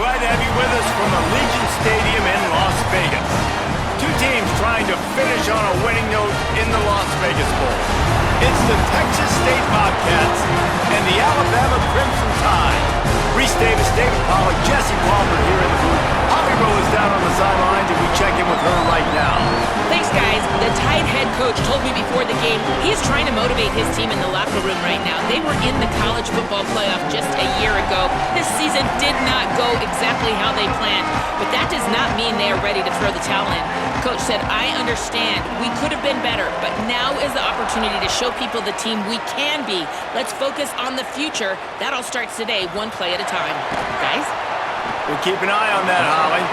Glad to have you with us from Allegiant Stadium in Las Vegas. Two teams trying to finish on a winning note in the Las Vegas Bowl. It's the Texas State Bobcats and the Alabama Crimson Tide. Reese Davis, David Pollack, Jesse Palmer here in the booth. Holly Rowe is down on the sidelines, and we check in with her right now. Thanks, guys. The Tide head coach told me before the game he's trying to motivate his team in the locker room right now. They were in the college football playoff just a year ago. This season did not go exactly how they planned, but that does not mean they are ready to throw the towel in. Coach said, I understand. We could have been better, but now is the opportunity to show people the team we can be. Let's focus on the future. That all starts today, one play at a time. Guys? We'll keep an eye on that, Holly.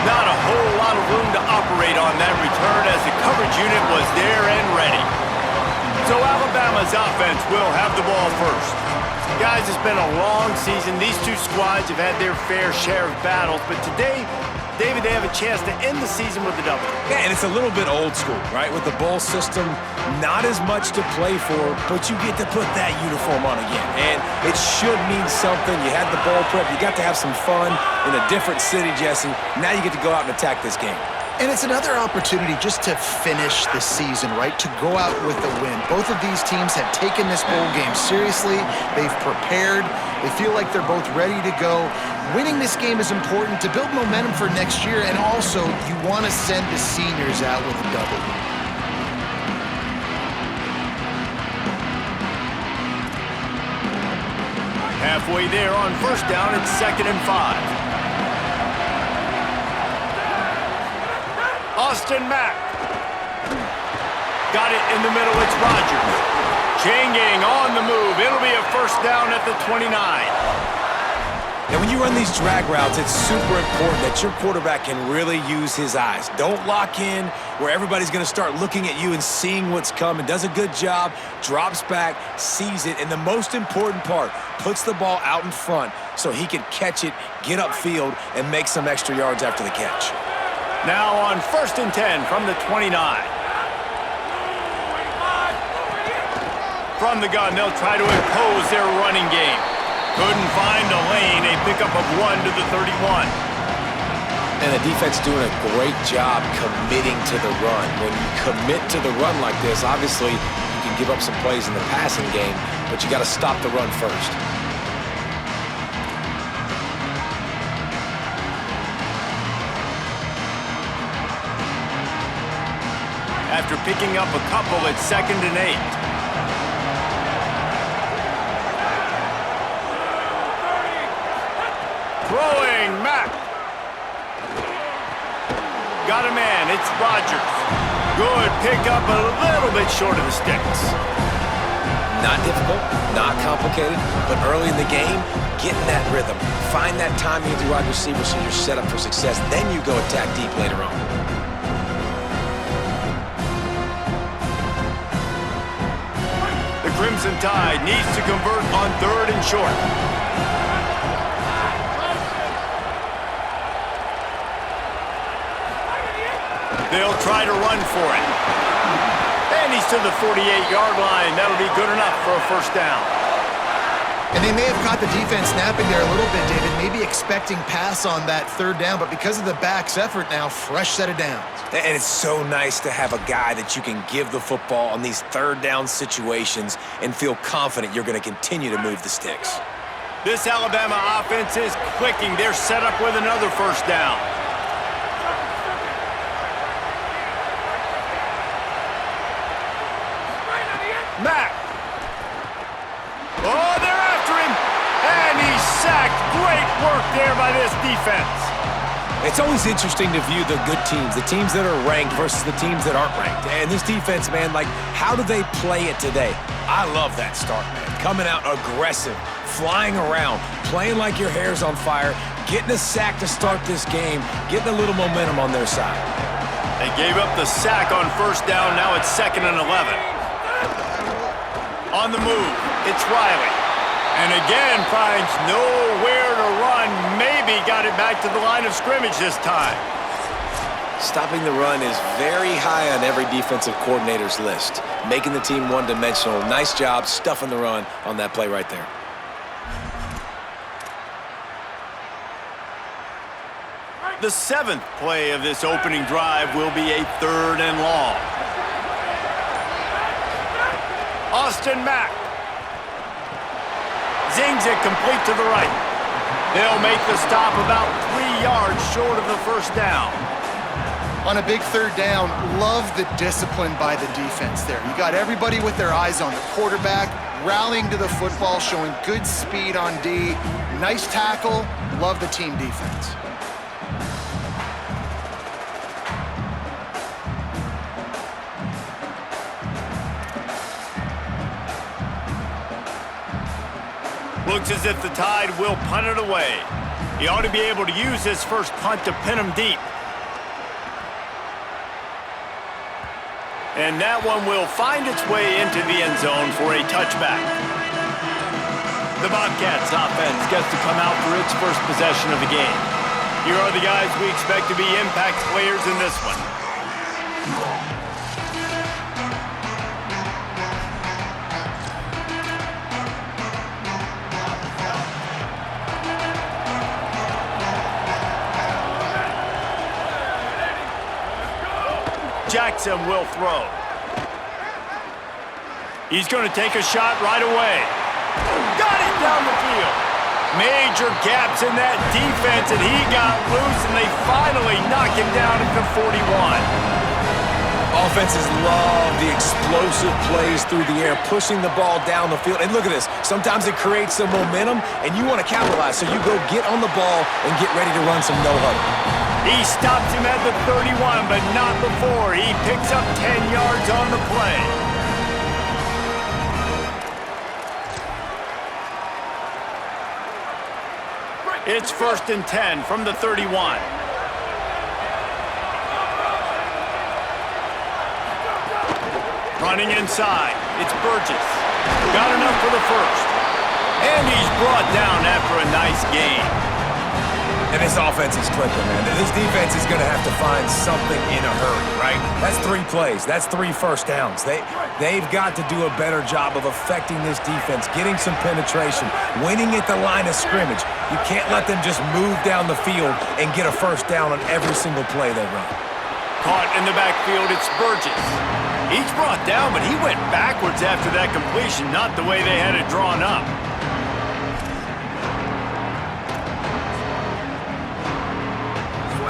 Not a whole lot of room to operate on that return as the coverage unit was there and ready. So Alabama's offense will have the ball first. Guys, it's been a long season. These two squads have had their fair share of battles, but today, David, they have a chance to end the season with a W. Yeah, and it's a little bit old school, right? With the bowl system, not as much to play for, but you get to put that uniform on again. And it should mean something. You had the bowl prep. You got to have some fun in a different city, Jesse. Now you get to go out and attack this game. And it's another opportunity just to finish the season, right? To go out with a win. Both of these teams have taken this bowl game seriously. They've prepared. They feel like they're both ready to go. Winning this game is important to build momentum for next year, and also you want to send the seniors out with a W. Halfway there on first down, it's 2nd and 5. Austin Mack. Got it in the middle, it's Rodgers. Chain gang on the move. It'll be a first down at the 29. Now, when you run these drag routes, it's super important that your quarterback can really use his eyes. Don't lock in where everybody's going to start looking at you and seeing what's coming. Does a good job, drops back, sees it, and the most important part, puts the ball out in front so he can catch it, get upfield, and make some extra yards after the catch. Now on 1st and 10 from the 29. From the gun, they'll try to impose their running game. Couldn't find a lane, a pickup of 1 to the 31. And the defense doing a great job committing to the run. When you commit to the run like this, obviously you can give up some plays in the passing game, but you got to stop the run first. After picking up a couple, it's 2nd and 8. Throwing, Mack. Got a man, it's Rodgers. Good pickup, a little bit short of the sticks. Not difficult, not complicated, but early in the game, get in that rhythm. Find that timing with your wide receiver so you're set up for success. Then you go attack deep later on. The Crimson Tide needs to convert on 3rd and short. They'll try to run for it. And he's to the 48-yard line. That'll be good enough for a first down. And they may have caught the defense snapping there a little bit, David, maybe expecting pass on that 3rd down, but because of the back's effort now, fresh set of downs. And it's so nice to have a guy that you can give the football on these 3rd down situations and feel confident you're going to continue to move the sticks. This Alabama offense is clicking. They're set up with another first down. Mack. Oh, they're after him. And he's sacked. Great work there by this defense. It's always interesting to view the good teams, the teams that are ranked versus the teams that aren't ranked. And this defense, man, like, how do they play it today? I love that start, man. Coming out aggressive, flying around, playing like your hair's on fire, getting a sack to start this game, getting a little momentum on their side. They gave up the sack on first down. Now it's 2nd and 11. On the move, it's Riley. And again, finds nowhere to run. Maybe got it back to the line of scrimmage this time. Stopping the run is very high on every defensive coordinator's list. Making the team one-dimensional. Nice job stuffing the run on that play right there. The 7th play of this opening drive will be a 3rd and long. Austin Mack. Zings it complete to the right. They'll make the stop about 3 yards short of the first down. On a big 3rd down, love the discipline by the defense there. You got everybody with their eyes on the quarterback, rallying to the football, showing good speed on D. Nice tackle. Love the team defense. Looks as if the Tide will punt it away. He ought to be able to use his first punt to pin him deep. And that one will find its way into the end zone for a touchback. The Bobcats offense gets to come out for its first possession of the game. Here are the guys we expect to be impact players in this one. Jackson will throw. He's going to take a shot right away. Got it down the field. Major gaps in that defense, and he got loose, and they finally knock him down at the 41. Offenses love the explosive plays through the air, pushing the ball down the field. And look at this. Sometimes it creates some momentum, and you want to capitalize. So you go get on the ball and get ready to run some no-huddle. He stops him at the 31, but not before. He picks up 10 yards on the play. It's 1st and 10 from the 31. Running inside, it's Burgess. Got enough for the first. And he's brought down after a nice gain. And this offense is clicking, man. This defense is going to have to find something in a hurry, right? That's 3 plays. That's 3 first downs. They've got to do a better job of affecting this defense, getting some penetration, winning at the line of scrimmage. You can't let them just move down the field and get a first down on every single play they run. Caught in the backfield, it's Burgess. He's brought down, but he went backwards after that completion, not the way they had it drawn up.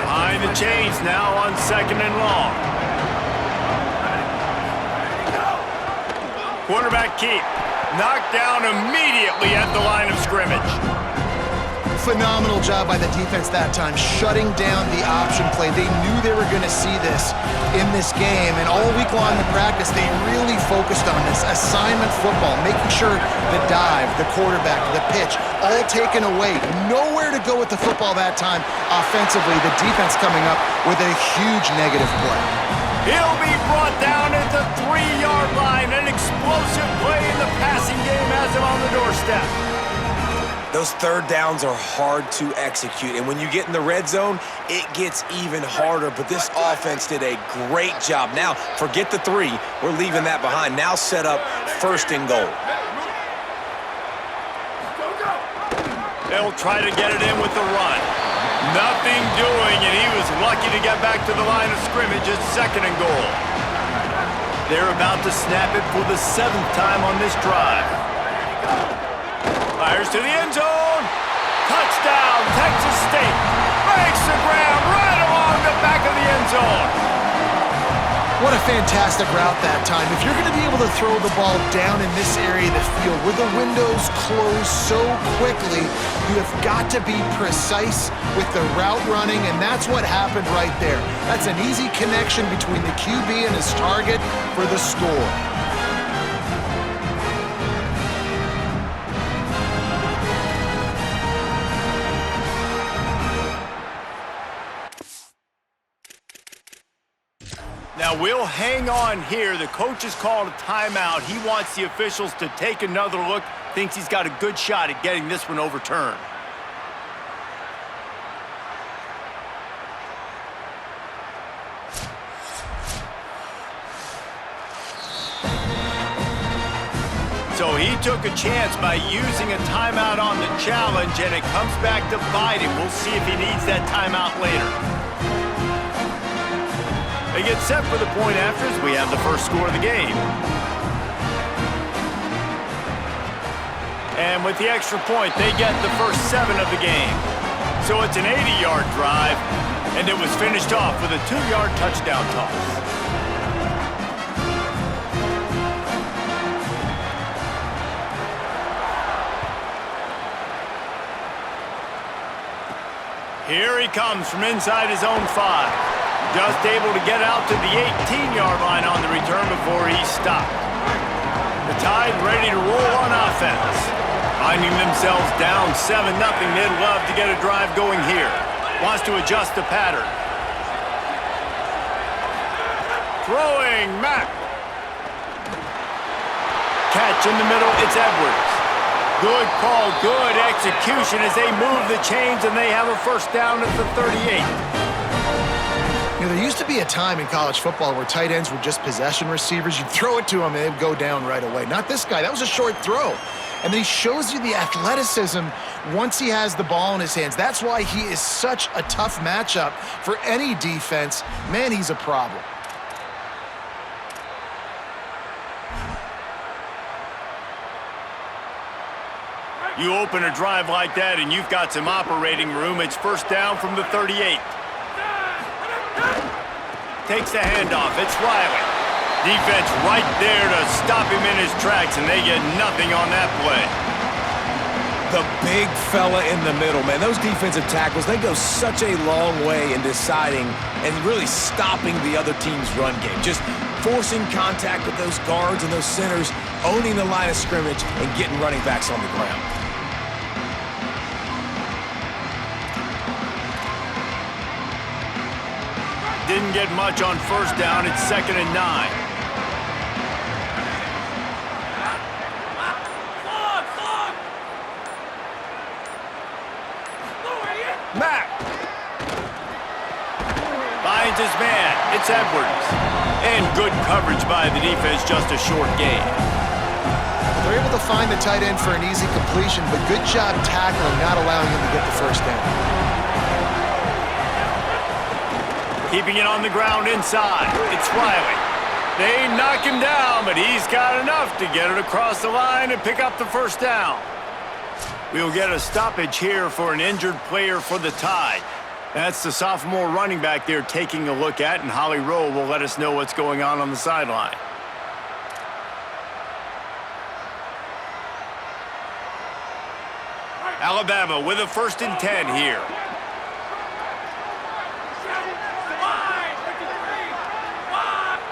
Behind the chains now on 2nd and long. Quarterback keep. Knocked down immediately at the line of scrimmage. Phenomenal job by the defense that time, shutting down the option play. They knew they were going to see this in this game, and all week long in practice, they really focused on this assignment football, making sure the dive, the quarterback, the pitch, all taken away. Nowhere to go with the football that time offensively. The defense coming up with a huge negative play. He'll be brought down at the 3-yard line. An explosive play in the passing game has him on the doorstep. Those 3rd downs are hard to execute, and when you get in the red zone, it gets even harder, but this offense did a great job. Now, forget the 3. We're leaving that behind. Now set up 1st and goal. They'll try to get it in with the run. Nothing doing, and he was lucky to get back to the line of scrimmage at 2nd and goal. They're about to snap it for the 7th time on this drive. Fires to the end zone. Touchdown, Texas State. Breaks the ground right along the back of the end zone. What a fantastic route that time. If you're going to be able to throw the ball down in this area of the field where the windows close so quickly, you have got to be precise with the route running, and that's what happened right there. That's an easy connection between the QB and his target for the score. Now we'll hang on here. The coach has called a timeout. He wants the officials to take another look. Thinks he's got a good shot at getting this one overturned. So he took a chance by using a timeout on the challenge, and it comes back to bite him. We'll see if he needs that timeout later. They get set for the point after as we have the first score of the game. And with the extra point, they get the first 7 of the game. So it's an 80-yard drive, and it was finished off with a 2-yard touchdown toss. Here he comes from inside his own 5. Just able to get out to the 18-yard line on the return before he stopped. The Tide ready to roll on offense. Finding themselves down 7-0, they'd love to get a drive going here. Wants to adjust the pattern. Throwing, Mack. Catch in the middle, it's Edwards. Good call, good execution as they move the chains, and they have a first down at the 38. You know, there used to be a time in college football where tight ends were just possession receivers. You'd throw it to him and they'd go down right away. Not this guy. That was a short throw. And then he shows you the athleticism once he has the ball in his hands. That's why he is such a tough matchup for any defense. Man, he's a problem. You open a drive like that and you've got some operating room. It's first down from the 38. Takes the handoff. It's Riley. Defense right there to stop him in his tracks, and they get nothing on that play. The big fella in the middle, man. Those defensive tackles, they go such a long way in deciding and really stopping the other team's run game. Just forcing contact with those guards and those centers, owning the line of scrimmage, and getting running backs on the ground. Didn't get much on first down. It's 2nd and 9. Mack finds his man. It's Edwards. And good coverage by the defense, just a short gain. They're able to find the tight end for an easy completion, but good job tackling, not allowing him to get the first down. Keeping it on the ground inside. It's Riley. They knock him down, but he's got enough to get it across the line and pick up the first down. We'll get a stoppage here for an injured player for the Tide. That's the sophomore running back they're taking a look at, and Holly Rowe will let us know what's going on the sideline. Alabama with a 1st and 10 here.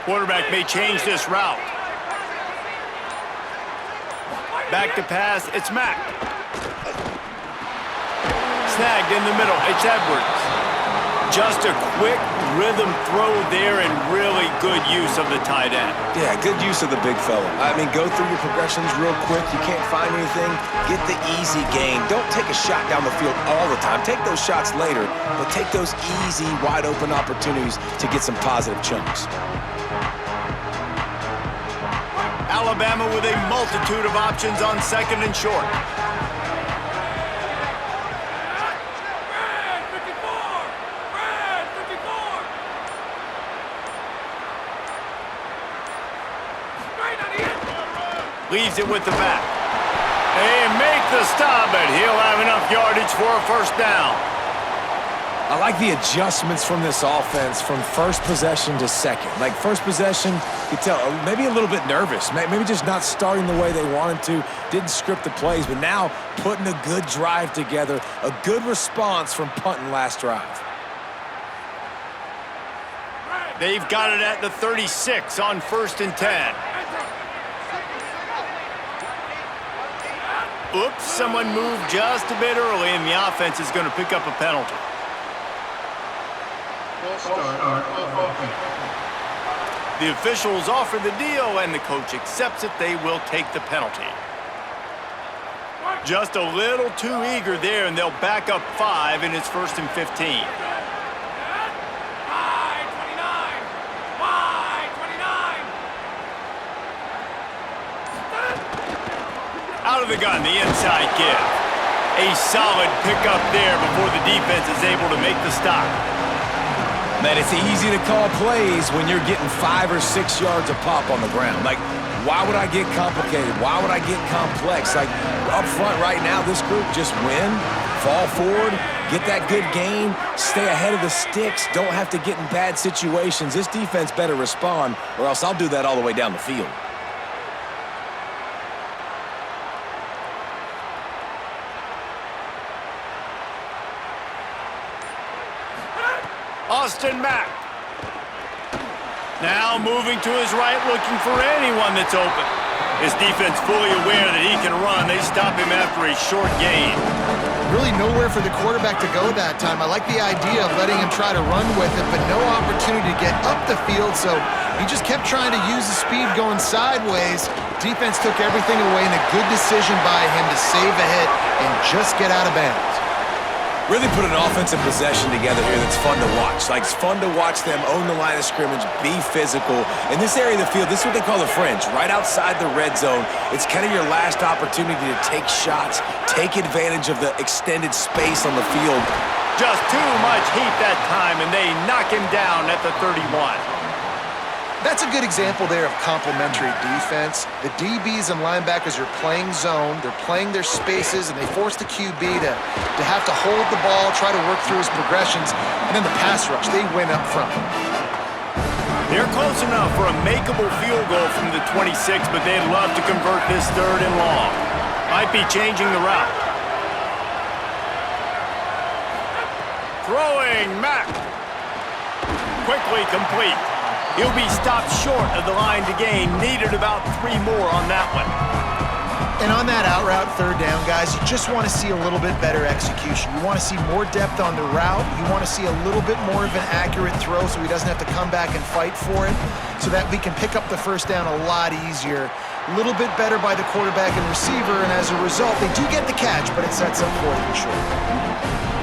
Quarterback may change this route. Back to pass, it's Mack. Snagged in the middle, it's Edwards. Just a quick rhythm throw there and really good use of the tight end. Yeah, good use of the big fella. I mean, go through your progressions real quick. You can't find anything. Get the easy gain. Don't take a shot down the field all the time. Take those shots later, but take those easy, wide-open opportunities to get some positive chunks. Alabama with a multitude of options on 2nd and short. Leaves it with the back. They make the stop, but he'll have enough yardage for a first down. I like the adjustments from this offense from first possession to second. Like first possession, you tell maybe a little bit nervous, maybe just not starting the way they wanted to, didn't script the plays, but now putting a good drive together, a good response from punting last drive. They've got it at the 36 on 1st and 10. Oops, someone moved just a bit early, and the offense is going to pick up a penalty. The officials offer the deal, and the coach accepts it. They will take the penalty. Just a little too eager there, and they'll back up 5, and it's 1st and 15. Out of the gun, the inside give. A solid pickup there before the defense is able to make the stop. Man, it's easy to call plays when you're getting 5 or 6 yards of pop on the ground. Like, why would I get complicated? Why would I get complex? Like, up front right now, this group just win, fall forward, get that good gain, stay ahead of the sticks, don't have to get in bad situations. This defense better respond, or else I'll do that all the way down the field. Austin Mack. Now moving to his right, looking for anyone that's open. His defense fully aware that he can run. They stop him after a short gain. Really nowhere for the quarterback to go that time. I like the idea of letting him try to run with it, but no opportunity to get up the field, so he just kept trying to use the speed going sideways. Defense took everything away, and a good decision by him to save a hit and just get out of bounds. Really put an offensive possession together here that's fun to watch. Like, it's fun to watch them own the line of scrimmage, be physical. In this area of the field, this is what they call the fringe, right outside the red zone. It's kind of your last opportunity to take shots, take advantage of the extended space on the field. Just too much heat that time, and they knock him down at the 31. That's a good example there of complementary defense. The DBs and linebackers are playing zone, they're playing their spaces, and they force the QB to have to hold the ball, try to work through his progressions, and then the pass rush, they win up front. They're close enough for a makeable field goal from the 26, but they'd love to convert this 3rd and long. Might be changing the route. Throwing Mack. Quickly complete. He'll be stopped short of the line to gain. Needed about 3 more on that one. And on that out route, 3rd down, guys, you just want to see a little bit better execution. You want to see more depth on the route. You want to see a little bit more of an accurate throw so he doesn't have to come back and fight for it, so that we can pick up the 1st down a lot easier. A little bit better by the quarterback and receiver, and as a result, they do get the catch, but it sets up 4th and short.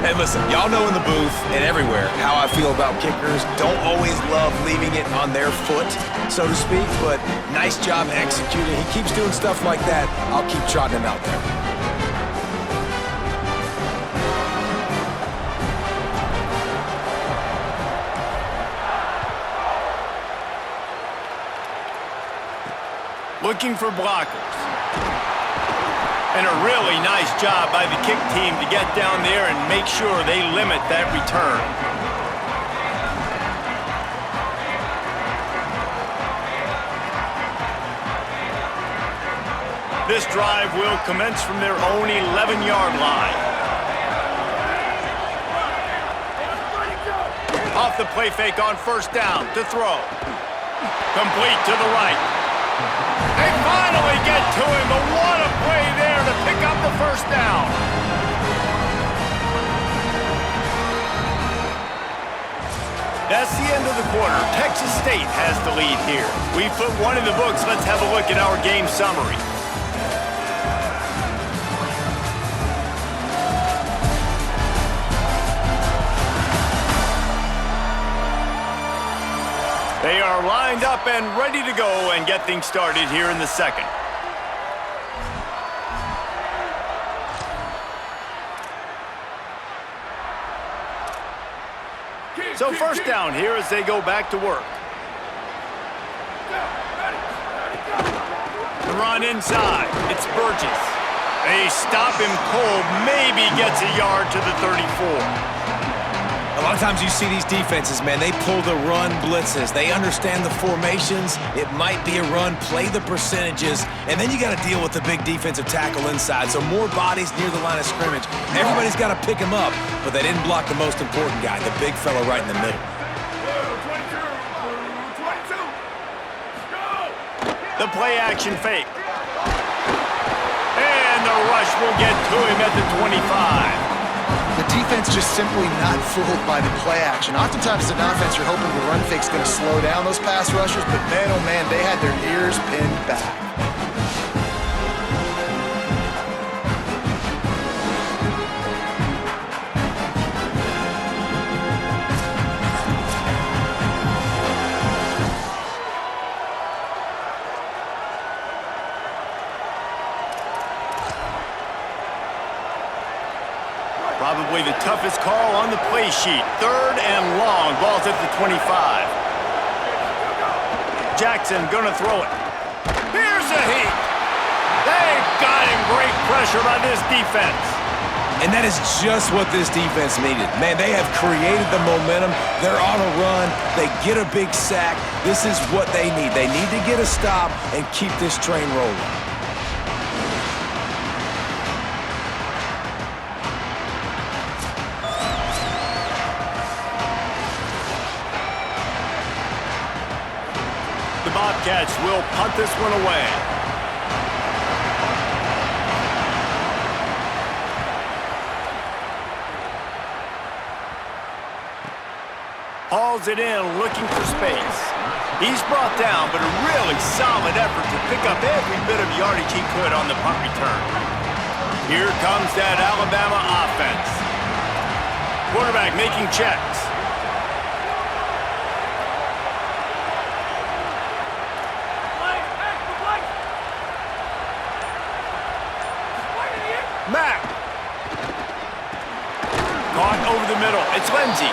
And listen, y'all know in the booth and everywhere how I feel about kickers. Don't always love leaving it on their foot, so to speak, but nice job executing. He keeps doing stuff like that. I'll keep trotting him out there. Looking for blockers. And a really nice job by the kick team to get down there and make sure they limit that return. This drive will commence from their own 11-yard line. Off the play fake on 1st down to throw. Complete to the right. They finally get to him, but what a play there to pick up the 1st down. That's the end of the quarter. Texas State has the lead here. We've put 1 in the books. Let's have a look at our game summary. They are lined up and ready to go and get things started here in the 2nd. So 1st down here as they go back to work. The run inside. It's Burgess. They stop him cold. Maybe gets a yard to the 34. A lot of times you see these defenses, man, they pull the run blitzes. They understand the formations. It might be a run, play the percentages, and then you got to deal with the big defensive tackle inside. So more bodies near the line of scrimmage. Everybody's got to pick him up, but they didn't block the most important guy, the big fella right in the middle. The play action fake. And the rush will get to him at the 25. The defense just simply not fooled by the play action. Oftentimes as an offense, you're hoping the run fake's going to slow down those pass rushers, but man, oh man, they had their ears pinned back. Probably the toughest call on the play sheet. 3rd and long. Ball's at the 25. Jackson gonna throw it. Here's a heat. They've got him. Great pressure by this defense. And that is just what this defense needed. Man, they have created the momentum. They're on a run. They get a big sack. This is what they need. They need to get a stop and keep this train rolling. The Bobcats will punt this one away. Hauls it in, looking for space. He's brought down, but a really solid effort to pick up every bit of yardage he could on the punt return. Here comes that Alabama offense. Quarterback making checks. Mack. Caught over the middle. It's Lindsey.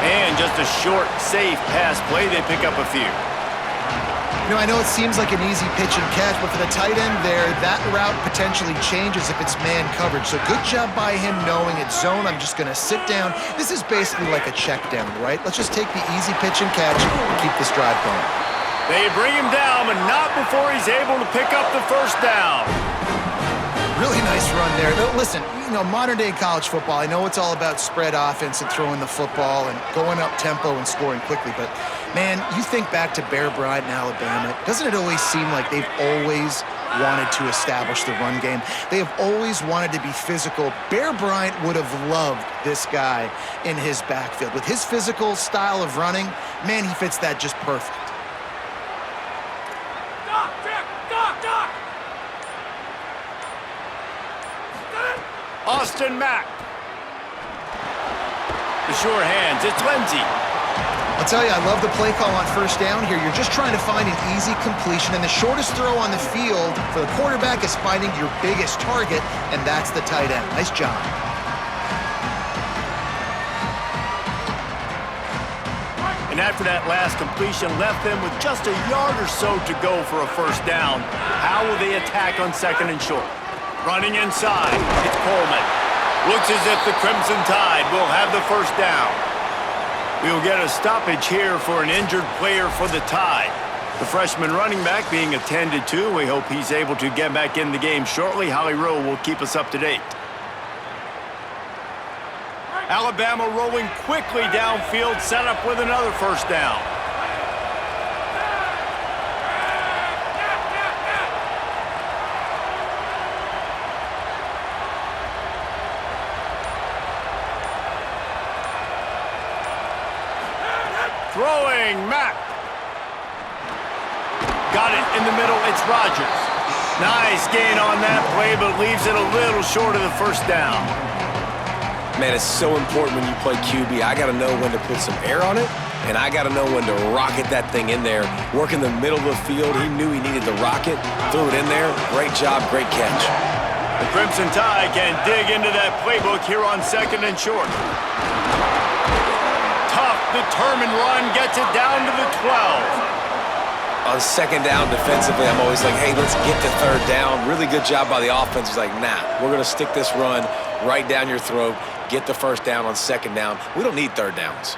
And just a short, safe pass play. They pick up a few. You know, I know it seems like an easy pitch and catch, but for the tight end there, that route potentially changes if it's man coverage. So good job by him knowing it's zone. I'm just going to sit down. This is basically like a check down, right? Let's just take the easy pitch and catch and keep this drive going. They bring him down, but not before he's able to pick up the first down. Really nice run there. Now, listen, you know, modern-day college football, I know it's all about spread offense and throwing the football and going up tempo and scoring quickly, but, man, you think back to Bear Bryant in Alabama, doesn't it always seem like they've always wanted to establish the run game? They have always wanted to be physical. Bear Bryant would have loved this guy in his backfield. With his physical style of running, man, he fits that just perfect. Austin Mack. The sure hands. It's Lindsey. I'll tell you, I love the play call on first down here. You're just trying to find an easy completion, and the shortest throw on the field for the quarterback is finding your biggest target, and that's the tight end. Nice job. And after that last completion, left them with just a yard or so to go for a first down. How will they attack on 2nd and short? Running inside, it's Coleman. Looks as if the Crimson Tide will have the first down. We'll get a stoppage here for an injured player for the Tide. The freshman running back being attended to. We hope he's able to get back in the game shortly. Holly Rowe will keep us up to date. Alabama rolling quickly downfield, set up with another first down. Throwing, Mack. Got it in the middle, it's Rodgers. Nice gain on that play, but leaves it a little short of the first down. Man, it's so important when you play QB. I got to know when to put some air on it, and I got to know when to rocket that thing in there. Work in the middle of the field. He knew he needed the rocket. Threw it in there. Great job, great catch. The Crimson Tide can dig into that playbook here on 2nd and short. Tough, determined run gets it down to the 12. On 2nd down defensively, I'm always like, hey, let's get to 3rd down. Really good job by the offense. It's like, nah, we're going to stick this run right down your throat, get the first down on 2nd down. We don't need 3rd downs.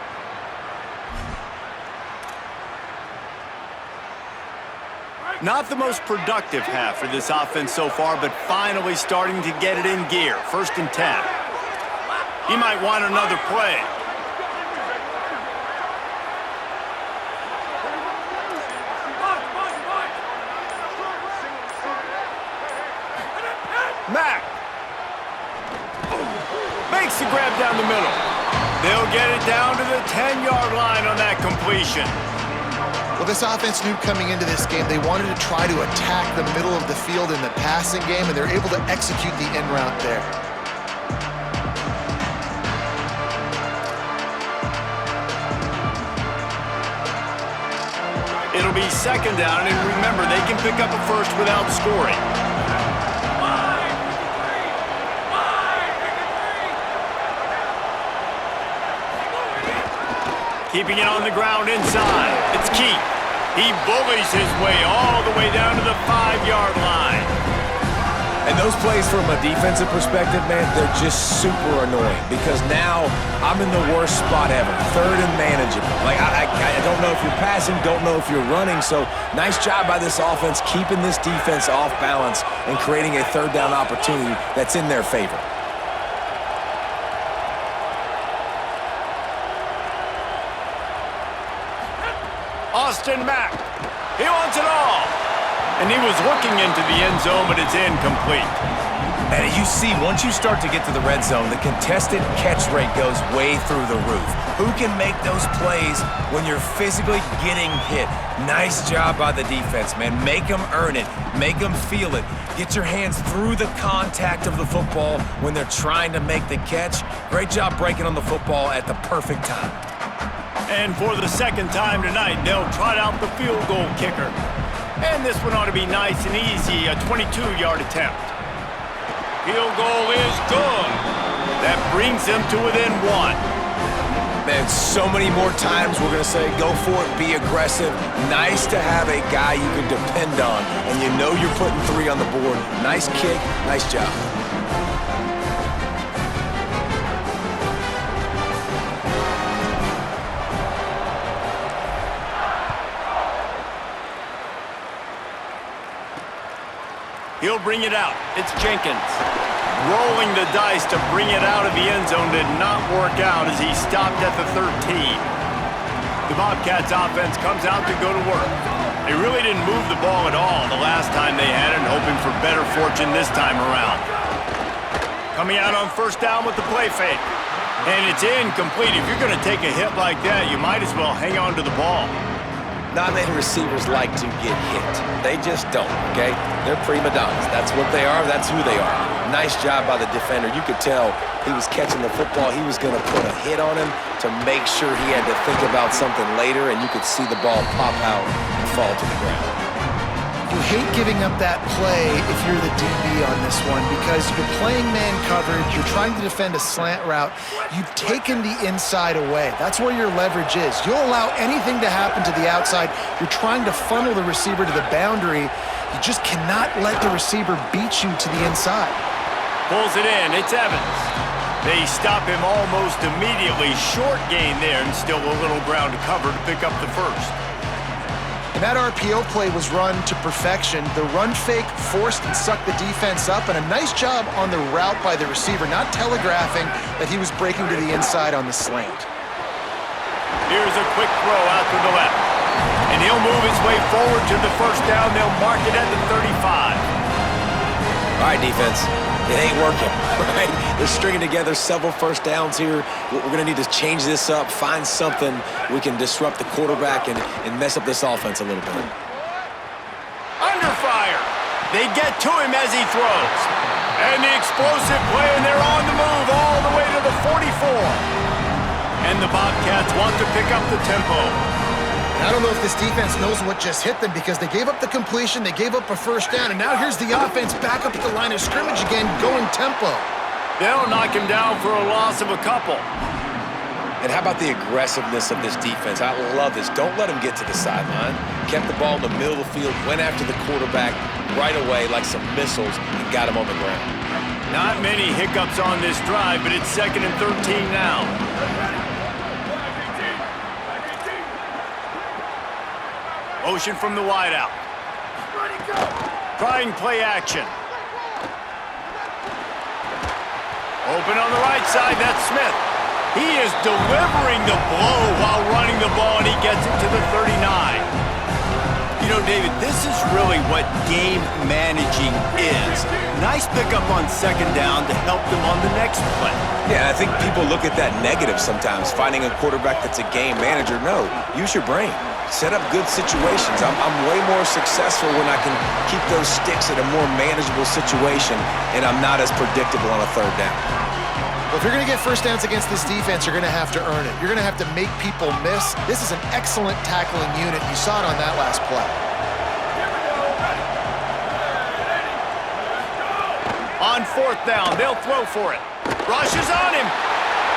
Not the most productive half for this offense so far, but finally starting to get it in gear. 1st and 10. He might want another play. Mack makes the grab down the middle. They'll get it down to the 10-yard line on that completion. Well, this offense knew coming into this game they wanted to try to attack the middle of the field in the passing game, and they're able to execute the in route there. It'll be 2nd down, and remember, they can pick up a first without scoring. Keeping it on the ground inside. It's Keith. He bullies his way all the way down to the 5-yard line. And those plays from a defensive perspective, man, they're just super annoying because now I'm in the worst spot ever, third and manageable. Like, I don't know if you're passing, don't know if you're running, so nice job by this offense keeping this defense off balance and creating a third down opportunity that's in their favor. Austin Mack. He wants it all. And he was looking into the end zone, but it's incomplete. And you see, once you start to get to the red zone, the contested catch rate goes way through the roof. Who can make those plays when you're physically getting hit? Nice job by the defense, man. Make them earn it. Make them feel it. Get your hands through the contact of the football when they're trying to make the catch. Great job breaking on the football at the perfect time. And for the second time tonight, they'll trot out the field goal kicker. And this one ought to be nice and easy, a 22-yard attempt. Field goal is good. That brings them to within 1. Man, so many more times we're going to say, go for it, be aggressive. Nice to have a guy you can depend on, and you know you're putting 3 on the board. Nice kick, nice job. He'll bring it out. It's Jenkins. Rolling the dice to bring it out of the end zone did not work out as he stopped at the 13. The Bobcats offense comes out to go to work. They really didn't move the ball at all the last time they had it, and hoping for better fortune this time around. Coming out on first down with the play fake. And it's incomplete. If you're going to take a hit like that, you might as well hang on to the ball. Not many receivers like to get hit. They just don't, okay? They're prima donnas. That's what they are. That's who they are. Nice job by the defender. You could tell he was catching the football. He was going to put a hit on him to make sure he had to think about something later, and you could see the ball pop out and fall to the ground. You hate giving up that play if you're the DB on this one because you're playing man coverage, you're trying to defend a slant route, you've taken the inside away. That's where your leverage is. You'll allow anything to happen to the outside. You're trying to funnel the receiver to the boundary. You just cannot let the receiver beat you to the inside. Pulls it in. It's Evans. They stop him almost immediately. Short gain there and still a little ground to cover to pick up the first. And that RPO play was run to perfection. The run fake forced and sucked the defense up, and a nice job on the route by the receiver, not telegraphing that he was breaking to the inside on the slant. Here's a quick throw out to the left. And he'll move his way forward to the first down. They'll mark it at the 35. All right, defense. It ain't working, right? They're stringing together several first downs here. We're going to need to change this up, find something we can disrupt the quarterback and mess up this offense a little bit. Under fire. They get to him as he throws. And the explosive play, and they're on the move all the way to the 44. And the Bobcats want to pick up the tempo. I don't know if this defense knows what just hit them because they gave up the completion, they gave up a first down, and now here's the offense back up at the line of scrimmage again, going tempo. They'll knock him down for a loss of a couple. And how about the aggressiveness of this defense? I love this. Don't let them get to the sideline. Kept the ball in the middle of the field, went after the quarterback right away like some missiles and got him on the ground. Not many hiccups on this drive, but it's 2nd and 13 now. Motion from the wideout. Trying play action. Open on the right side, that's Smith. He is delivering the blow while running the ball, and he gets it to the 39. You know, David, this is really what game managing is. Nice pickup on 2nd down to help them on the next play. Yeah, I think people look at that negative sometimes, finding a quarterback that's a game manager. No, use your brain. Set up good situations. I'm way more successful when I can keep those sticks at a more manageable situation, and I'm not as predictable on a 3rd down. Well, if you're going to get first downs against this defense, you're going to have to earn it. You're going to have to make people miss. This is an excellent tackling unit. You saw it on that last play. On 4th down, they'll throw for it. Rush is on him.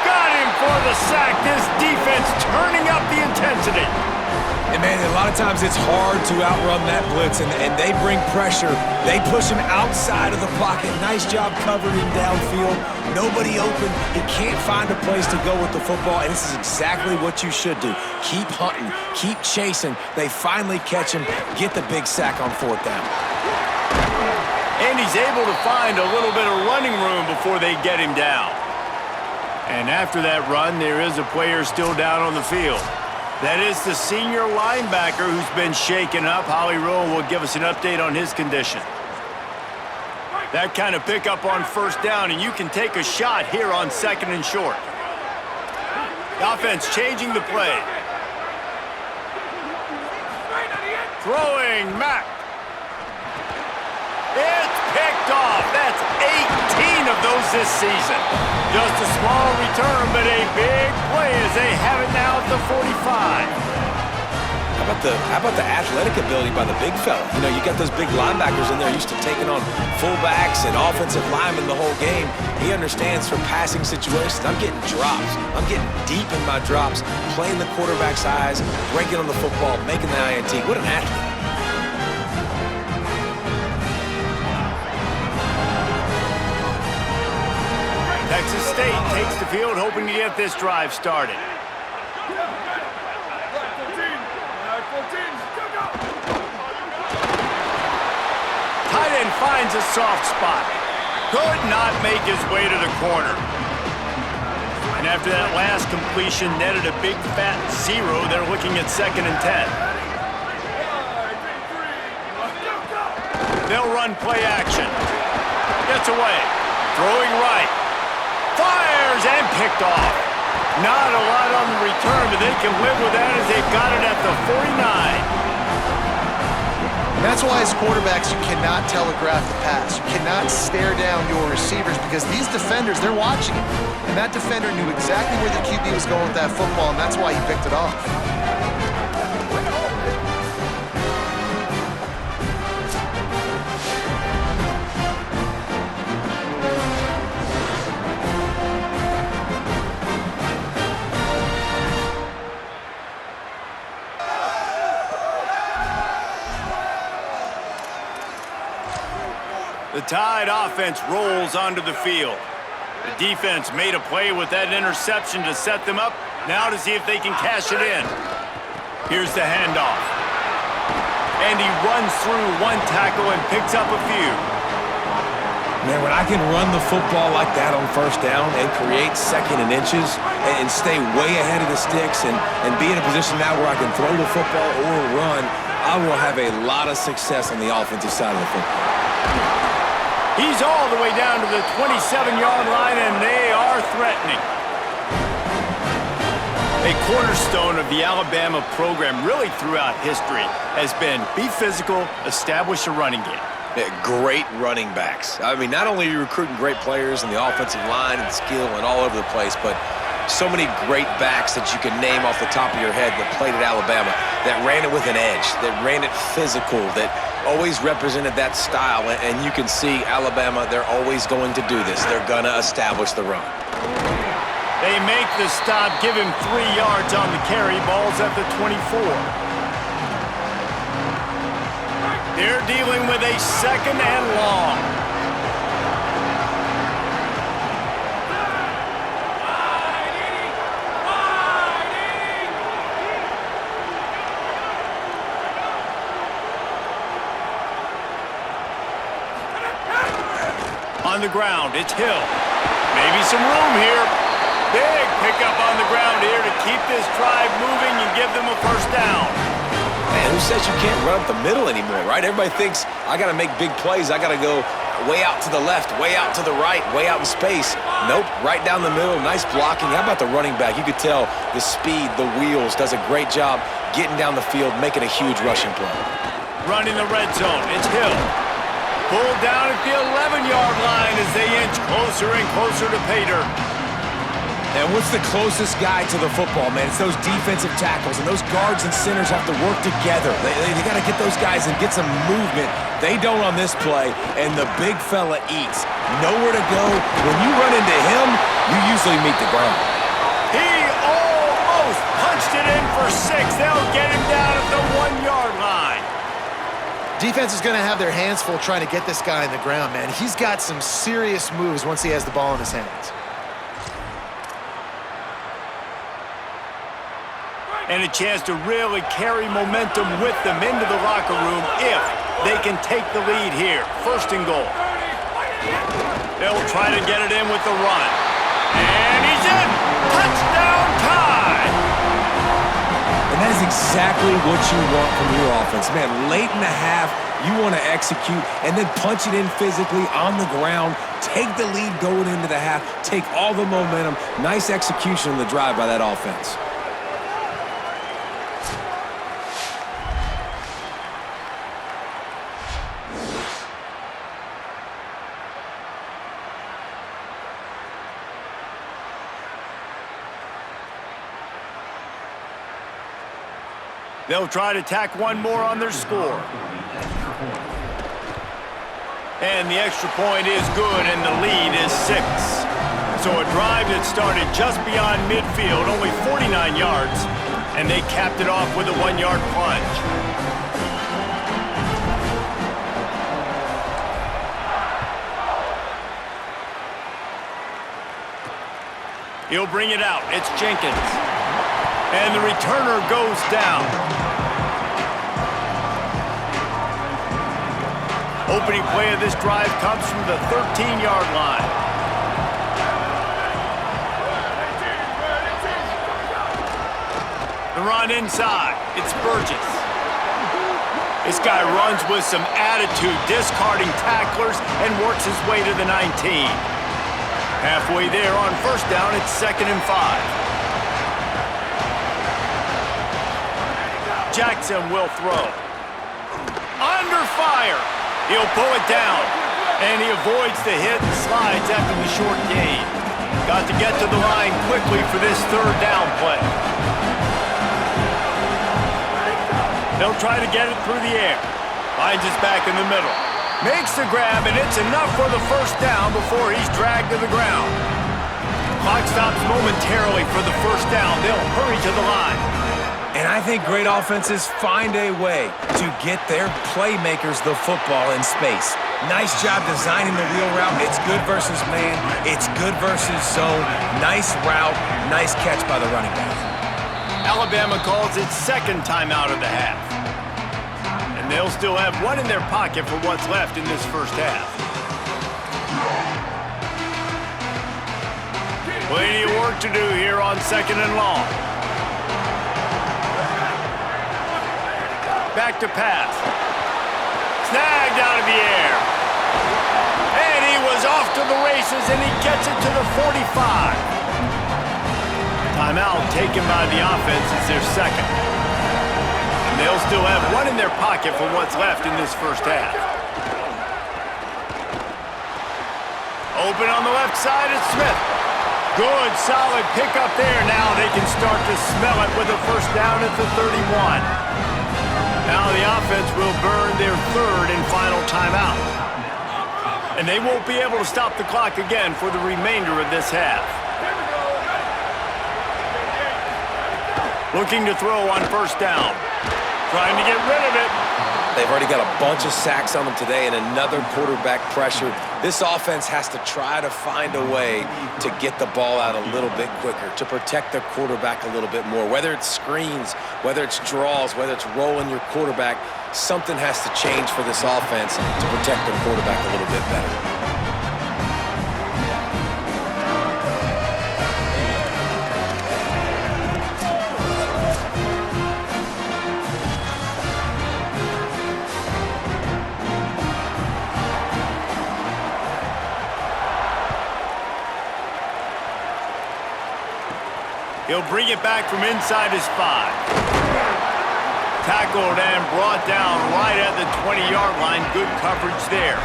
Got him for the sack. This defense turning up the intensity. And, man, a lot of times it's hard to outrun that blitz, and they bring pressure. They push him outside of the pocket. Nice job covering him downfield. Nobody open. He can't find a place to go with the football, and this is exactly what you should do. Keep hunting. Keep chasing. They finally catch him, get the big sack on 4th down. And he's able to find a little bit of running room before they get him down. And after that run, there is a player still down on the field. That is the senior linebacker who's been shaken up. Holly Rowe will give us an update on his condition. That kind of pickup on 1st down, and you can take a shot here on 2nd and short. The offense changing the play. Throwing Mack. It's picked off. That's 18 of those this season. Just a small return, but a big play as they have it now at the 45. How about the athletic ability by the big fella? You know, you got those big linebackers in there used to taking on fullbacks and offensive linemen the whole game. He understands for passing situations. I'm getting drops. I'm getting deep in my drops, playing the quarterback's eyes, breaking on the football, making the INT. What an athlete. Texas State takes the field, hoping to get this drive started. Tight end finds a soft spot. Could not make his way to the corner. And after that last completion, netted a big fat 0. They're looking at 2nd and 10. They'll run play action. Gets away. Throwing right. Fires and picked off. Not a lot on the return, but they can live with that as they've got it at the 49. And that's why as quarterbacks, you cannot telegraph the pass. You cannot stare down your receivers because these defenders, they're watching it. And that defender knew exactly where the QB was going with that football, and that's why he picked it off. The Tide offense rolls onto the field. The defense made a play with that interception to set them up. Now to see if they can cash it in. Here's the handoff. And he runs through one tackle and picks up a few. Man, when I can run the football like that on 1st down and create 2nd and inches and stay way ahead of the sticks and be in a position now where I can throw the football or run, I will have a lot of success on the offensive side of the football. He's all the way down to the 27-yard line, and they are threatening. A cornerstone of the Alabama program really throughout history has been be physical, establish a running game. Great running backs. I mean, not only are you recruiting great players in the offensive line and skill and all over the place, but so many great backs that you can name off the top of your head that played at Alabama, that ran it with an edge, that ran it physical, that always represented that style. And you can see Alabama, they're always going to do this. They're going to establish the run. They make the stop, give him 3 yards on the carry. Ball's at the 24. They're dealing with a 2nd and long. On the ground, it's Hill. Maybe some room here. Big pickup on the ground here to keep this drive moving and give them a 1st down. Man, who says you can't run up the middle anymore, right? Everybody thinks, I got to make big plays. I got to go way out to the left, way out to the right, way out in space. Nope, right down the middle, nice blocking. How about the running back? You could tell the speed, the wheels, does a great job getting down the field, making a huge rushing play. Running the red zone, it's Hill. Pulled down at the 11-yard line as they inch closer and closer to pay dirt. And what's the closest guy to the football, man? It's those defensive tackles, and those guards and centers have to work together. They got to get those guys and get some movement. They don't on this play, and the big fella eats. Nowhere to go. When you run into him, you usually meet the ground. He almost punched it in for 6. They'll get him down at the 1-yard line. Defense is going to have their hands full trying to get this guy on the ground, man. He's got some serious moves once he has the ball in his hands. And a chance to really carry momentum with them into the locker room if they can take the lead here. 1st and goal. They'll try to get it in with the run. And he's in! Touchdown time! And that is exactly what you want from your offense. Man, late in the half, you want to execute and then punch it in physically on the ground, take the lead going into the half, take all the momentum. Nice execution on the drive by that offense. They'll try to tack one more on their score. And the extra point is good, and the lead is 6. So a drive that started just beyond midfield, only 49 yards, and they capped it off with a 1-yard plunge. He'll bring it out. It's Jenkins. And the returner goes down. Opening play of this drive comes from the 13-yard line. The run inside. It's Burgess. This guy runs with some attitude, discarding tacklers, and works his way to the 19. Halfway there on 1st down, it's 2nd and 5. Jackson will throw. Under fire. He'll pull it down. And he avoids the hit and slides after the short gain. Got to get to the line quickly for this 3rd down play. They'll try to get it through the air. Finds his back in the middle. Makes the grab, and it's enough for the 1st down before he's dragged to the ground. Clock stops momentarily for the 1st down. They'll hurry to the line. And I think great offenses find a way to get their playmakers the football in space. Nice job designing the wheel route. It's good versus man. It's good versus zone. Nice route. Nice catch by the running back. Alabama calls its 2nd timeout of the half. And they'll still have one in their pocket for what's left in this 1st half. Plenty of work to do here on 2nd and long. Back to pass. Snagged out of the air. And he was off to the races, and he gets it to the 45. Timeout taken by the offense is their 2nd. And they'll still have one in their pocket for what's left in this 1st half. Open on the left side is Smith. Good, solid pickup there. Now they can start to smell it with a 1st down at the 31. Now the offense will burn their 3rd and final timeout. And they won't be able to stop the clock again for the remainder of this half. Looking to throw on 1st down. Trying to get rid of it. They've already got a bunch of sacks on them today and another quarterback pressure. This offense has to try to find a way to get the ball out a little bit quicker, to protect their quarterback a little bit more. Whether it's screens, whether it's draws, whether it's rolling your quarterback, something has to change for this offense to protect their quarterback a little bit better. He'll bring it back from inside his 5. Tackled and brought down right at the 20-yard line. Good coverage there.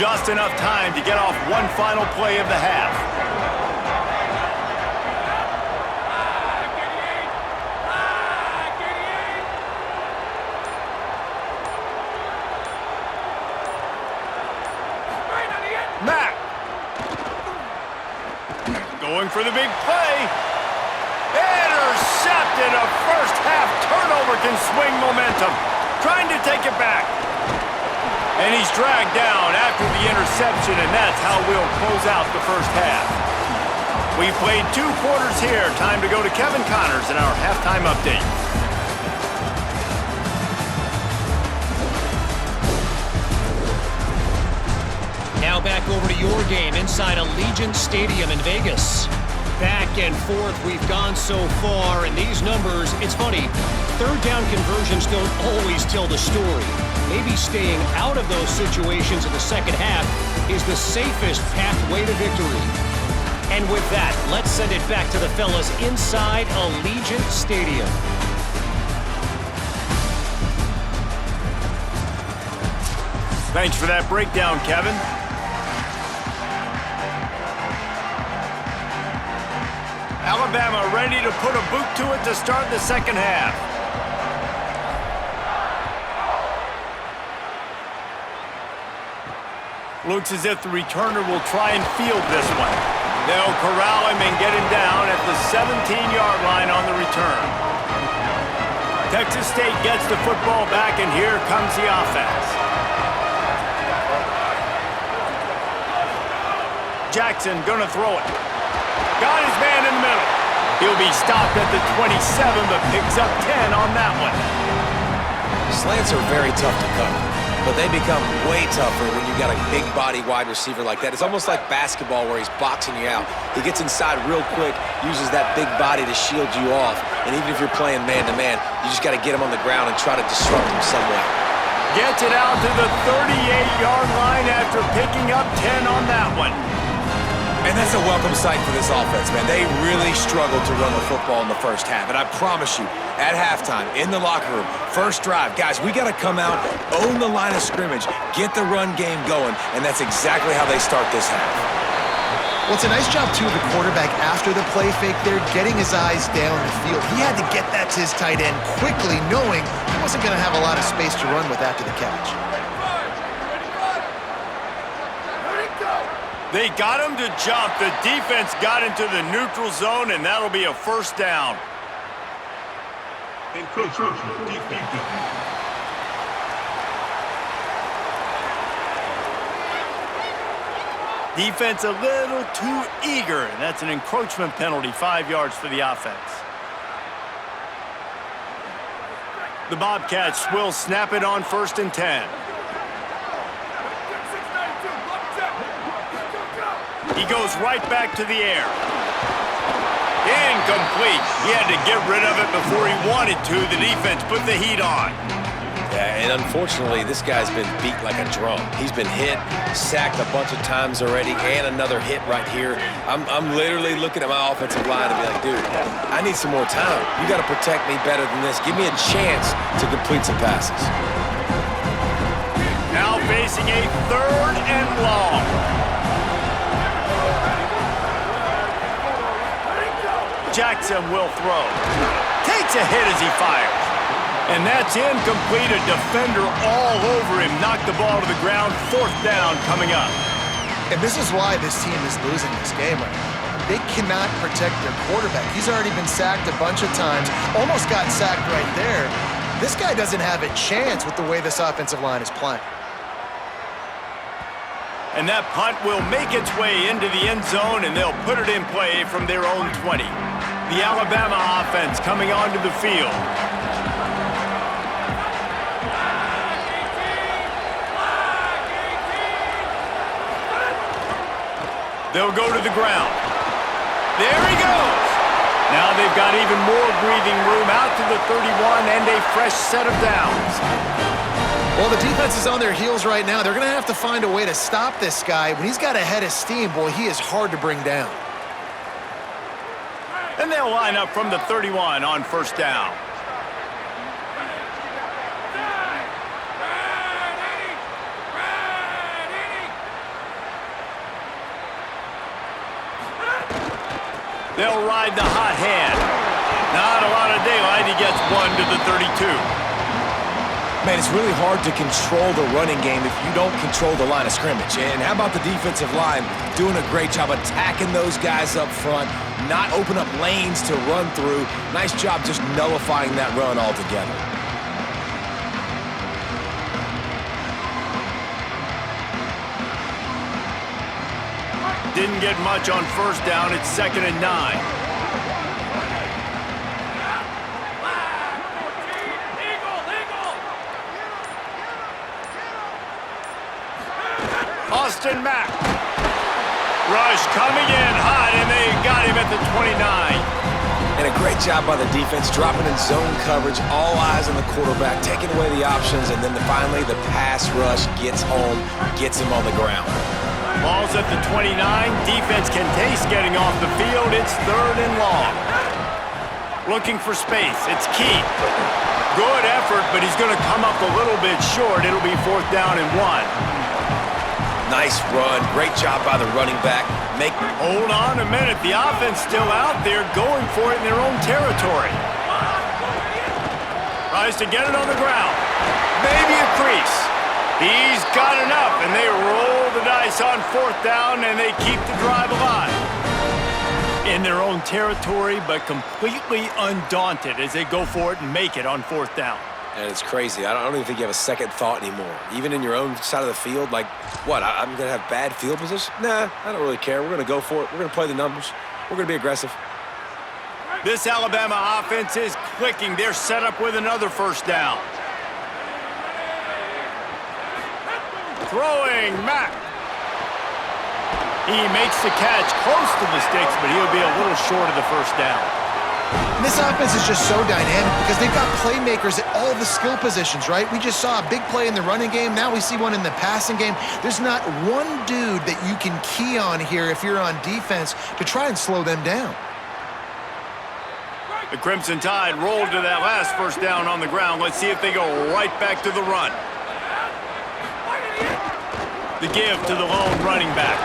just enough time to get off one final play of the half. Mack. Going for the big play. Intercepted. A first half turnover can swing momentum. Trying to take it back. And he's dragged down after the interception, and that's how we'll close out the first half. We've played 2 quarters here. Time to go to Kevin Connors in our halftime update. Now back over to your game inside Allegiant Stadium in Vegas. Back and forth we've gone so far, and these numbers, it's funny, third down conversions don't always tell the story. Maybe staying out of those situations in the second half is the safest pathway to victory. And with that, let's send it back to the fellas inside Allegiant Stadium. Thanks for that breakdown, Kevin. Alabama ready to put a boot to it to start the second half. Looks as if the returner will try and field this one. They'll corral him and get him down at the 17-yard line on the return. Texas State gets the football back, and here comes the offense. Jackson gonna throw it. Got his man in the middle. He'll be stopped at the 27, but picks up 10 on that one. Slants are very tough to cover, but they become way tougher when you got a big body wide receiver like that. It's almost like basketball where he's boxing you out. He gets inside real quick, uses that big body to shield you off, and even if you're playing man-to-man, you just got to get him on the ground and try to disrupt him some way. Gets it out to the 38-yard line after picking up 10 on that one. And that's a welcome sight for this offense, man. They really struggled to run the football in the first half. And I promise you, at halftime, in the locker room, first drive, guys, we got to come out, own the line of scrimmage, get the run game going, and that's exactly how they start this half. Well, it's a nice job, too, of the quarterback after the play fake there, getting his eyes down the field. He had to get that to his tight end quickly, knowing he wasn't going to have a lot of space to run with after the catch. They got him to jump. The defense got into the neutral zone, and that'll be a first down. Defense a little too eager, and that's an encroachment penalty, 5 yards for the offense. The Bobcats will snap it on 1st and 10. He goes right back to the air. Incomplete. He had to get rid of it before he wanted to. The defense put the heat on. Yeah, and unfortunately, this guy's been beat like a drum. He's been hit, sacked a bunch of times already, and another hit right here. I'm literally looking at my offensive line and be like, dude, I need some more time. You got to protect me better than this. Give me a chance to complete some passes. Now facing a 3rd and long. Jackson will throw. Takes a hit as he fires. And that's incomplete. A defender all over him. Knocked the ball to the ground. 4th down coming up. And this is why this team is losing this game right now. They cannot protect their quarterback. He's already been sacked a bunch of times. Almost got sacked right there. This guy doesn't have a chance with the way this offensive line is playing. And that punt will make its way into the end zone, and they'll put it in play from their own 20. The Alabama offense coming onto the field. They'll go to the ground. There he goes. Now they've got even more breathing room out to the 31 and a fresh set of downs. Well, the defense is on their heels right now. They're going to have to find a way to stop this guy. When he's got a head of steam, boy, he is hard to bring down. And they'll line up from the 31 on 1st down. They'll ride the hot hand. Not a lot of daylight. He gets 1 to the 32. Man, it's really hard to control the running game if you don't control the line of scrimmage. And how about the defensive line doing a great job attacking those guys up front, not open up lanes to run through. Nice job just nullifying that run altogether. Didn't get much on first down. It's 2nd and 9. Austin Mack. Rush coming in hot, and they got him at the 29. And a great job by the defense, dropping in zone coverage, all eyes on the quarterback, taking away the options, and then finally the pass rush gets home, gets him on the ground. Ball's at the 29. Defense can taste getting off the field. It's 3rd and long. Looking for space. It's Key. Good effort, but he's going to come up a little bit short. It'll be 4th down and 1. Nice run. Great job by the running back. Hold on a minute. The offense still out there going for it in their own territory. Tries to get it on the ground. Maybe a crease. He's got enough, and they roll the dice on 4th down, and they keep the drive alive. In their own territory, but completely undaunted as they go for it and make it on 4th down. And it's crazy. I don't even think you have a second thought anymore. Even in your own side of the field, like, what, I'm going to have bad field position? Nah, I don't really care. We're going to go for it. We're going to play the numbers. We're going to be aggressive. This Alabama offense is clicking. They're set up with another 1st down. Throwing Mack. He makes the catch close to the sticks, but he'll be a little short of the 1st down. And this offense is just so dynamic because they've got playmakers at all the skill positions, right? We just saw a big play in the running game. Now we see one in the passing game. There's not one dude that you can key on here if you're on defense to try and slow them down. The Crimson Tide rolled to that last 1st down on the ground. Let's see if they go right back to the run. The give to the lone running back.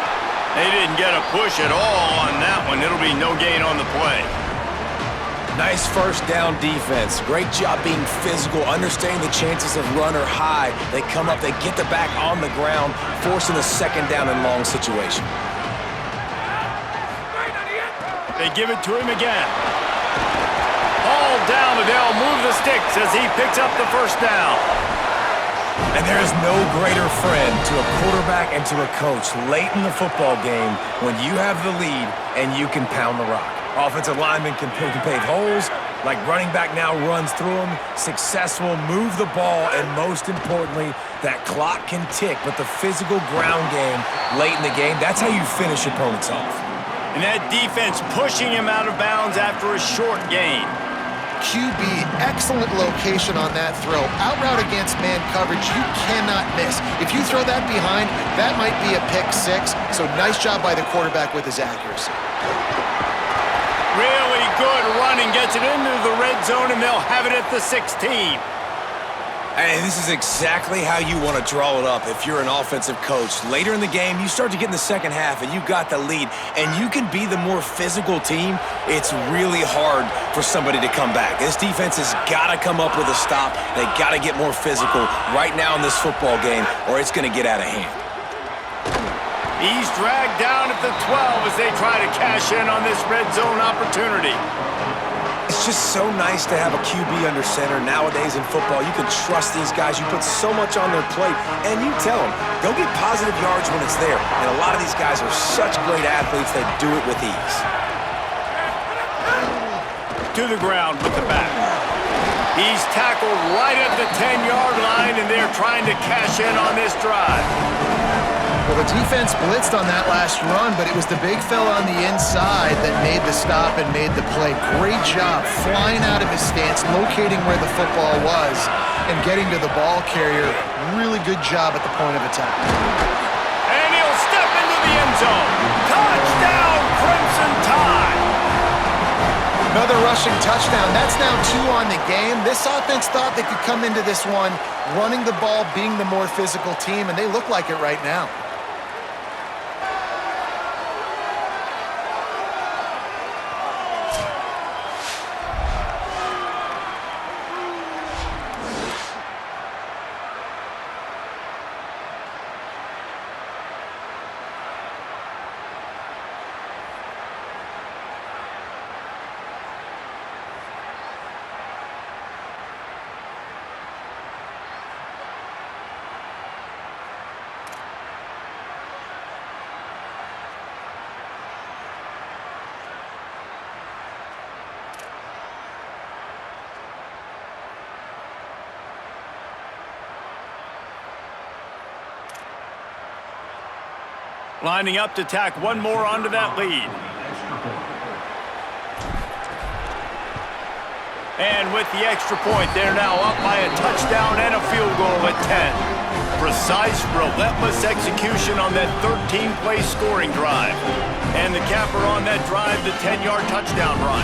They didn't get a push at all on that one. It'll be no gain on the play. Nice 1st down defense. Great job being physical, understanding the chances of run are high. They come up, they get the back on the ground, forcing a 2nd down and long situation. They give it to him again. Ball down, but they'll move the sticks as he picks up the 1st down. And there is no greater friend to a quarterback and to a coach late in the football game when you have the lead and you can pound the rock. Offensive linemen can pave holes, like running back now runs through them, successful, move the ball, and most importantly, that clock can tick, but the physical ground game late in the game, that's how you finish opponents off. And that defense pushing him out of bounds after a short gain. QB, excellent location on that throw. Out route against man coverage, you cannot miss. If you throw that behind, that might be a pick 6, so nice job by the quarterback with his accuracy. Really good running, gets it into the red zone, and they'll have it at the 16. And this is exactly how you want to draw it up if you're an offensive coach. Later in the game, you start to get in the second half, and you've got the lead, and you can be the more physical team. It's really hard for somebody to come back. This defense has got to come up with a stop. They got to get more physical right now in this football game, or it's going to get out of hand. He's dragged down at the 12 as they try to cash in on this red zone opportunity. It's just so nice to have a QB under center nowadays in football. You can trust these guys. You put so much on their plate, and you tell them, go get positive yards when it's there. And a lot of these guys are such great athletes that do it with ease. To the ground with the back. He's tackled right at the 10-yard line, and they're trying to cash in on this drive. Well, the defense blitzed on that last run, but it was the big fella on the inside that made the stop and made the play. Great job flying out of his stance, locating where the football was, and getting to the ball carrier. Really good job at the point of attack. And he'll step into the end zone. Touchdown, Crimson Tide! Another rushing touchdown. That's now 2 on the game. This offense thought they could come into this one running the ball, being the more physical team, and they look like it right now. Lining up to tack one more onto that lead. And with the extra point, they're now up by a touchdown and a field goal at 10. Precise, relentless execution on that 13-play scoring drive. And the capper on that drive, the 10-yard touchdown run.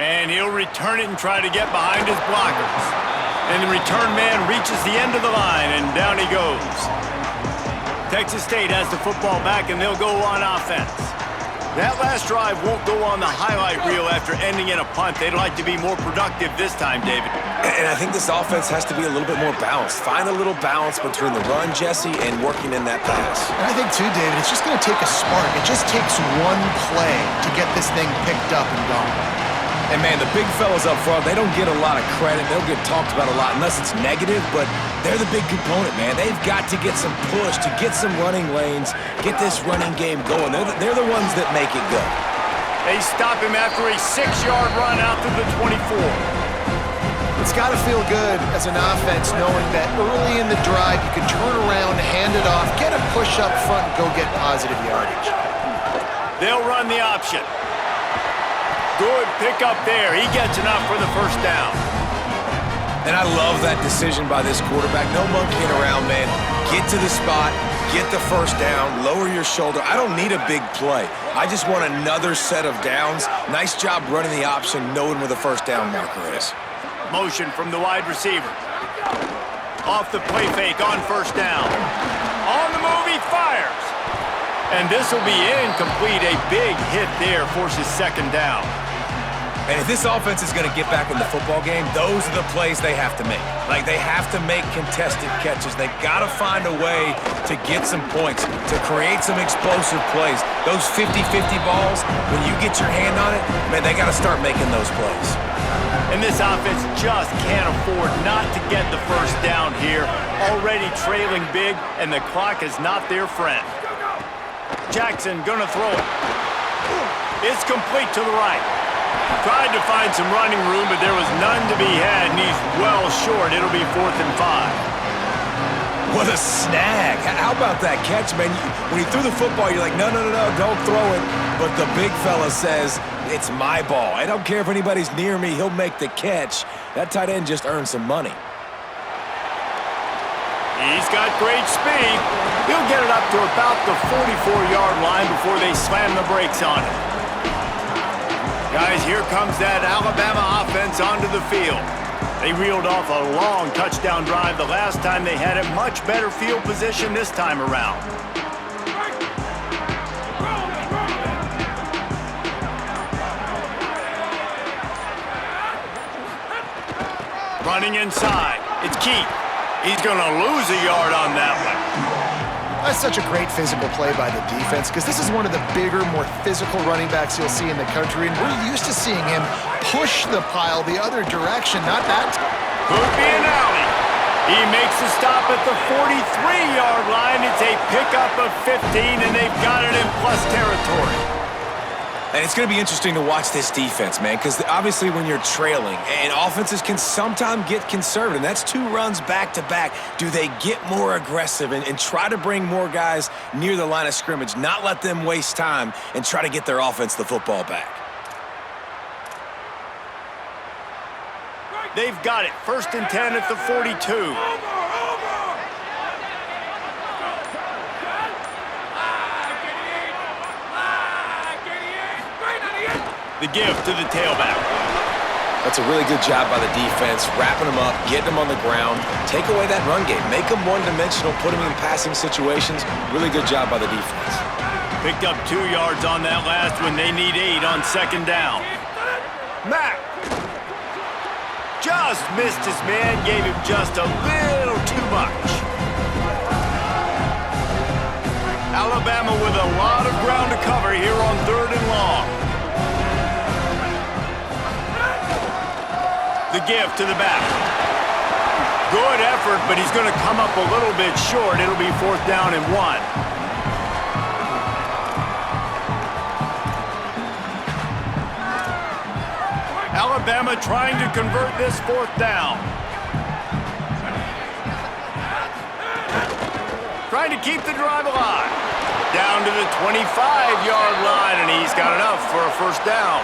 And he'll return it and try to get behind his blockers. And the return man reaches the end of the line, and down he goes. Texas State has the football back, and they'll go on offense. That last drive won't go on the highlight reel after ending in a punt. They'd like to be more productive this time, David. And I think this offense has to be a little bit more balanced. Find a little balance between the run, Jesse, and working in that pass. And I think, too, David, it's just going to take a spark. It just takes one play to get this thing picked up and going. And, man, the big fellas up front, they don't get a lot of credit. They'll get talked about a lot unless it's negative, but they're the big component, man. They've got to get some push, to get some running lanes, get this running game going. They're the ones that make it go. They stop him after a 6-yard run out to the 24. It's got to feel good as an offense knowing that early in the drive you can turn around, hand it off, get a push up front, and go get positive yardage. They'll run the option. Good pick up there. He gets enough for the first down. And I love that decision by this quarterback. No monkeying around, man. Get to the spot, get the first down, lower your shoulder. I don't need a big play. I just want another set of downs. Nice job running the option, knowing where the first down marker is. Motion from the wide receiver. Off the play fake on first down. On the move, he fires. And this will be incomplete. A big hit there forces second down. And if this offense is going to get back in the football game, those are the plays they have to make. Like, they have to make contested catches. They've got to find a way to get some points, to create some explosive plays. Those 50-50 balls, when you get your hand on it, man, they got to start making those plays. And this offense just can't afford not to get the first down here. Already trailing big, and the clock is not their friend. Jackson gonna throw it. It's complete to the right. Tried to find some running room, but there was none to be had, and he's well short. It'll be 4th and 5. What a snag. How about that catch, man? When he threw the football, you're like, no, don't throw it. But the big fella says, it's my ball. I don't care if anybody's near me. He'll make the catch. That tight end just earned some money. He's got great speed. He'll get it up to about the 44-yard line before they slam the brakes on it. Guys, here comes that Alabama offense onto the field. They reeled off a long touchdown drive the last time they had it. Much better field position this time around. Running inside. It's Keith. He's going to lose a yard on that one. That's such a great physical play by the defense because this is one of the bigger, more physical running backs you'll see in the country, and we're used to seeing him push the pile the other direction, not that. Could be an alley. He makes the stop at the 43-yard line. It's a pickup of 15, and they've got it in plus territory. And it's going to be interesting to watch this defense, man, because obviously when you're trailing, and offenses can sometimes get conservative, and that's 2 runs back-to-back. Do they get more aggressive and try to bring more guys near the line of scrimmage, not let them waste time, and try to get their offense the football back? They've got it. 1st and 10 at the 42. The give to the tailback. That's a really good job by the defense, wrapping them up, getting them on the ground, take away that run game, make them one-dimensional, put them in passing situations. Really good job by the defense. Picked up 2 yards on that last one. They need 8 on 2nd down. Mack just missed his man, gave him just a little too much. Alabama with a lot of ground to cover here on 3rd and long. The give to the back. Good effort, but he's going to come up a little bit short. It'll be 4th down and 1. Alabama trying to convert this 4th down. Trying to keep the drive alive. Down to the 25-yard line, and he's got enough for a 1st down.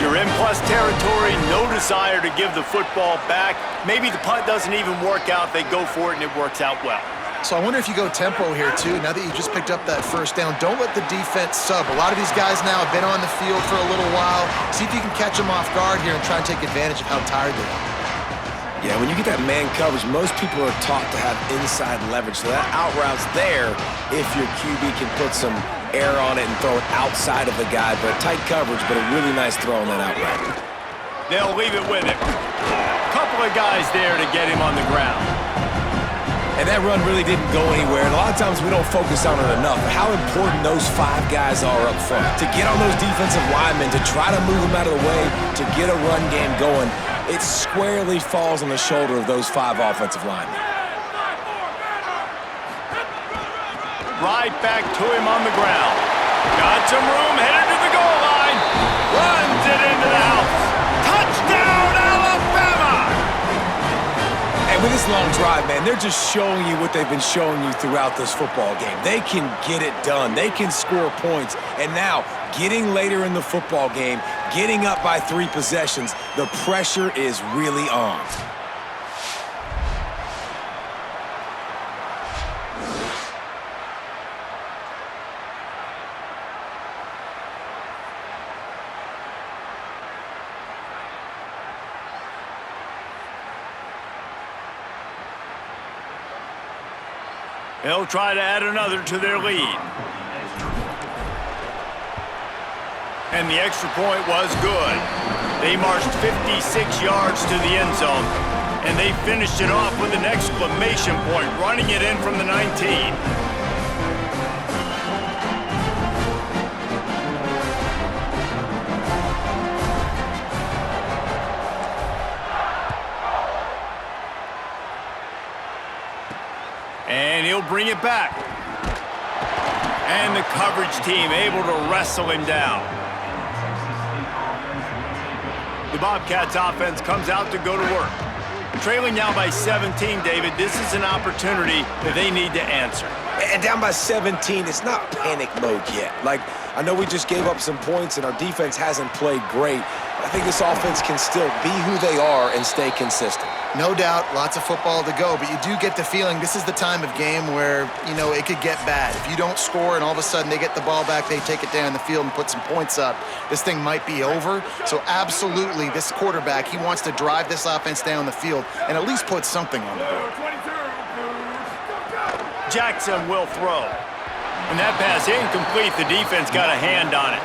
You're in plus territory, no desire to give the football back. Maybe the punt doesn't even work out. They go for it, and it works out well. So I wonder if you go tempo here, too. Now that you just picked up that 1st down, don't let the defense sub. A lot of these guys now have been on the field for a little while. See if you can catch them off guard here and try and take advantage of how tired they are. Yeah, when you get that man coverage, most people are taught to have inside leverage. So that out route's there if your QB can put some air on it and throw it outside of the guy. But tight coverage, but a really nice throw on that out route. They'll leave it with him. Couple of guys there to get him on the ground. And that run really didn't go anywhere. And a lot of times we don't focus on it enough. But how important those 5 guys are up front. To get on those defensive linemen, to try to move them out of the way, to get a run game going, it squarely falls on the shoulder of those 5 offensive linemen. Right back to him on the ground. Got some room, headed to the goal line. Runs it into the house. Touchdown, Alabama! And with this long drive, man, they're just showing you what they've been showing you throughout this football game. They can get it done. They can score points. And now, getting later in the football game, getting up by 3 possessions, the pressure is really on. They'll try to add another to their lead. And the extra point was good. They marched 56 yards to the end zone, and they finished it off with an exclamation point, running it in from the 19. And he'll bring it back. And the coverage team able to wrestle him down. The Bobcats offense comes out to go to work. Trailing now by 17, David, this is an opportunity that they need to answer. And down by 17, it's not panic mode yet. Like, I know we just gave up some points and our defense hasn't played great. I think this offense can still be who they are and stay consistent. No doubt, lots of football to go, but you do get the feeling this is the time of game where, you know, it could get bad. If you don't score and all of a sudden they get the ball back, they take it down the field and put some points up, this thing might be over. So absolutely, this quarterback, he wants to drive this offense down the field and at least put something on the board. Jackson will throw. And that pass incomplete. The defense got a hand on it.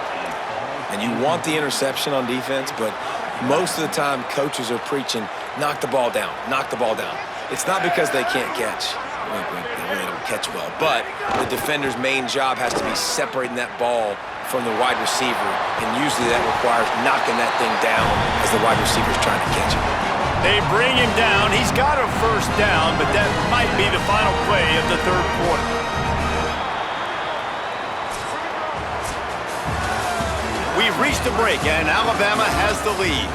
And you want the interception on defense, but most of the time coaches are preaching, knock the ball down, knock the ball down. It's not because they can't catch. They really don't catch well. But the defender's main job has to be separating that ball from the wide receiver, and usually that requires knocking that thing down as the wide receiver's trying to catch it. They bring him down. He's got a 1st down, but that might be the final play of the 3rd quarter. We've reached the break, and Alabama has the lead.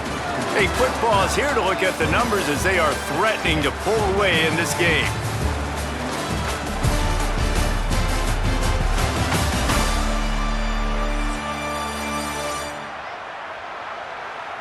A quick pause here to look at the numbers as they are threatening to pull away in this game.